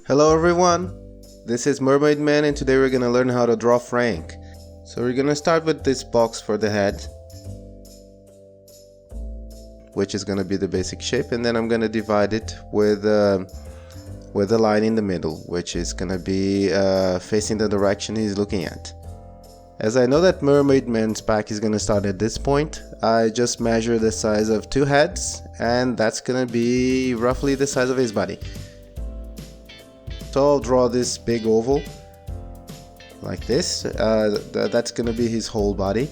Hello everyone, this is Mermaid Man and today we're gonna learn how to draw Frank. So we're gonna start with this box for the head, which is gonna be the basic shape, and then I'm gonna divide it with a line in the middle, which is gonna be facing the direction he's looking at. As I know that Mermaid Man's back is gonna start at this point, I just measure the size of 2 heads, and that's gonna be roughly the size of his body. So I'll draw this big oval like this. That's gonna be his whole body.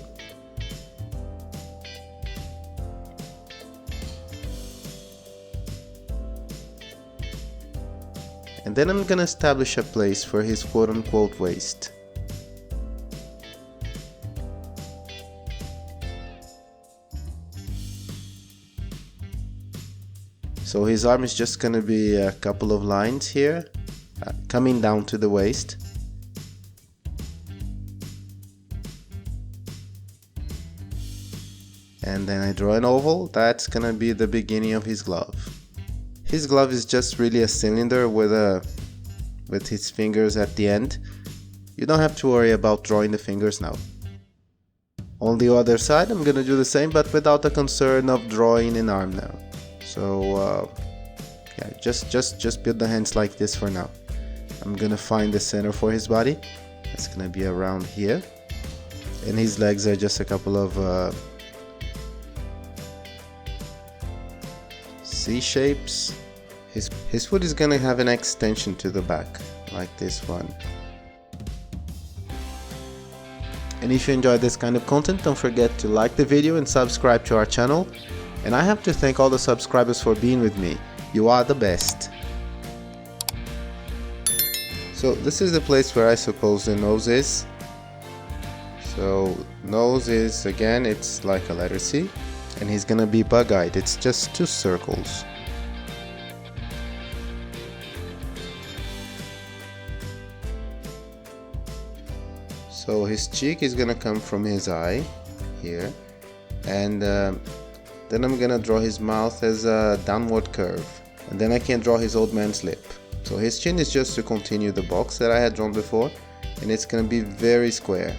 And then I'm gonna establish a place for his quote-unquote waist. So his arm is just gonna be a couple of lines here, coming down to the waist. And then I draw an oval. That's gonna be the beginning of his glove. His glove is just really a cylinder with his fingers at the end. You don't have to worry about drawing the fingers now. On the other side I'm gonna do the same, but without the concern of drawing an arm now. So yeah, just build the hands like this for now. I'm gonna find the center for his body. That's gonna be around here, and his legs are just a couple of C shapes. His foot is gonna have an extension to the back, like this one. And if you enjoyed this kind of content, don't forget to like the video and subscribe to our channel. And I have to thank all the subscribers for being with me. You are the best. So this is the place where I suppose the nose is. So nose is, again, it's like a letter C. And he's gonna be bug-eyed. It's just 2 circles. So his cheek is gonna come from his eye here, and then I'm gonna draw his mouth as a downward curve, and then I can draw his old man's lip. So his chin is just to continue the box that I had drawn before, and it's gonna be very square.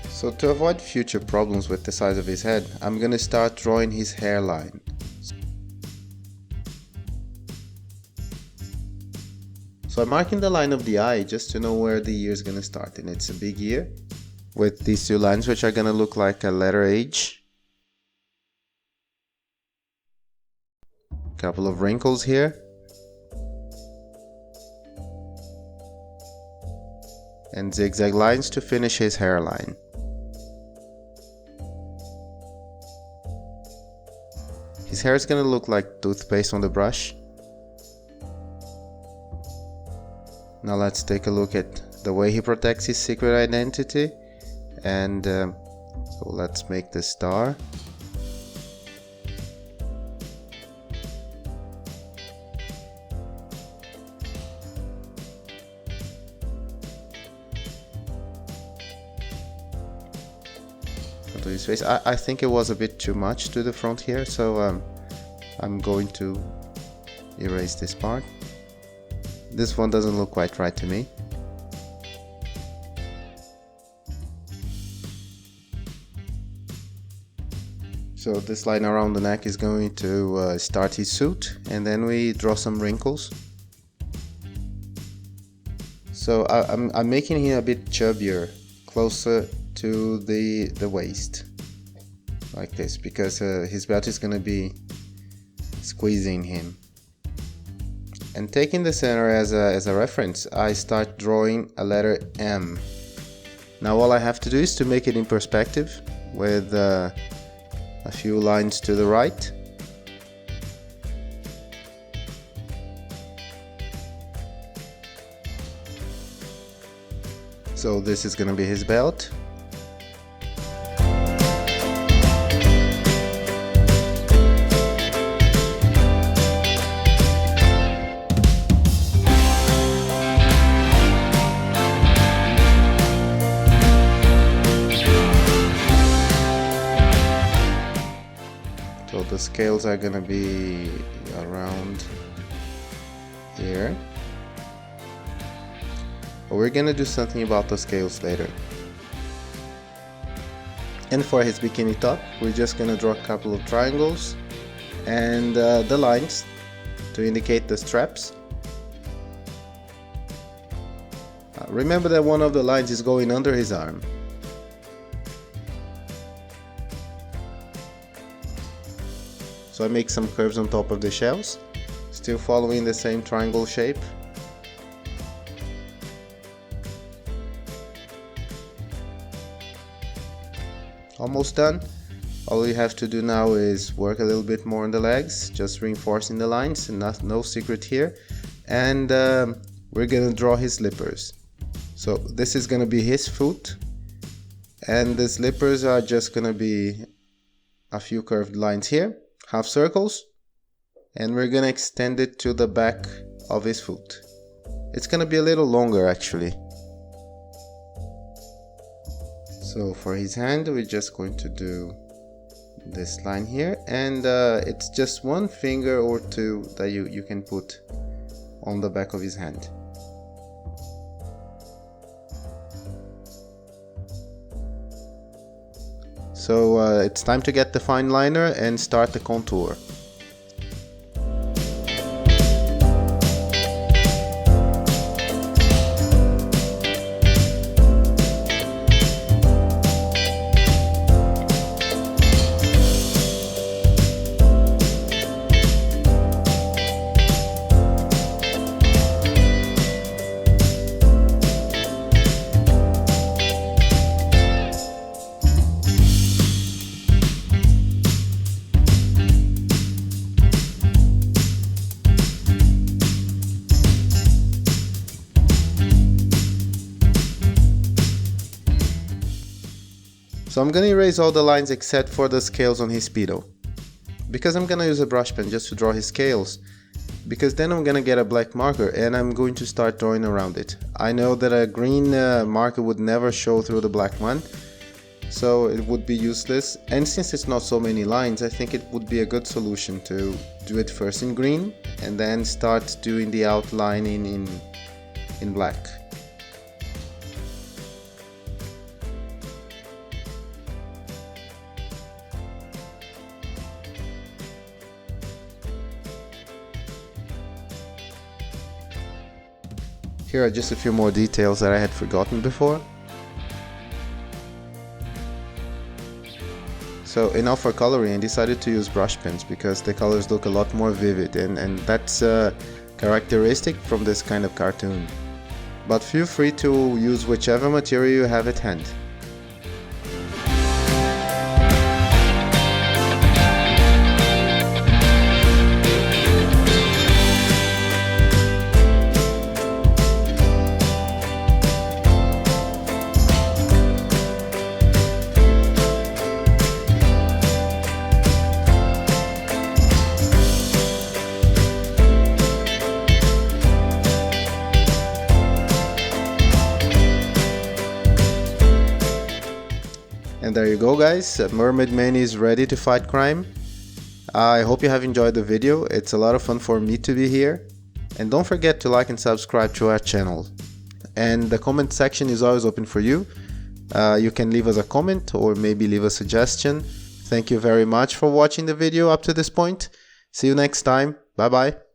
So to avoid future problems with the size of his head, I'm gonna start drawing his hairline. So I'm marking the line of the eye just to know where the ear is gonna start, and it's a big ear with these 2 lines which are gonna look like a letter H. Couple of wrinkles here. And zigzag lines to finish his hairline. His hair is gonna look like toothpaste on the brush. Now let's take a look at the way he protects his secret identity. And so let's make the star. Onto his face. I think it was a bit too much to the front here, so I'm going to erase this part. This one doesn't look quite right to me. So this line around the neck is going to start his suit, and then we draw some wrinkles. So I'm making him a bit chubbier, closer to the waist, like this, because his belt is going to be squeezing him. And taking the center as a reference, I start drawing a letter M. Now all I have to do is to make it in perspective with a few lines to the right. So this is going to be his belt. scales are gonna be around here. But we're gonna do something about the scales later. And for his bikini top, we're just gonna draw a couple of triangles and the lines to indicate the straps. Remember that one of the lines is going under his arm. So I make some curves on top of the shells, still following the same triangle shape. Almost done. All we have to do now is work a little bit more on the legs, just reinforcing the lines, and no secret here. And we're gonna draw his slippers. So this is gonna be his foot, and the slippers are just gonna be a few curved lines here, half circles, and we're gonna extend it to the back of his foot. It's gonna be a little longer actually. So for his hand, we're just going to do this line here, and it's just one finger or two that you can put on the back of his hand. So it's time to get the fine liner and start the contour. So I'm gonna erase all the lines except for the scales on his Speedo, because I'm gonna use a brush pen just to draw his scales, because then I'm gonna get a black marker and I'm going to start drawing around it. I know that a green marker would never show through the black one, so it would be useless, and since it's not so many lines, I think it would be a good solution to do it first in green and then start doing the outlining in black. Here are just a few more details that I had forgotten before. So enough for coloring, I decided to use brush pens because the colors look a lot more vivid, and that's a characteristic from this kind of cartoon. But feel free to use whichever material you have at hand. And there you go guys, Mermaid Man is ready to fight crime. I hope you have enjoyed the video, it's a lot of fun for me to be here. And don't forget to like and subscribe to our channel. And the comment section is always open for you. You can leave us a comment or maybe leave a suggestion. Thank you very much for watching the video up to this point. See you next time, bye bye.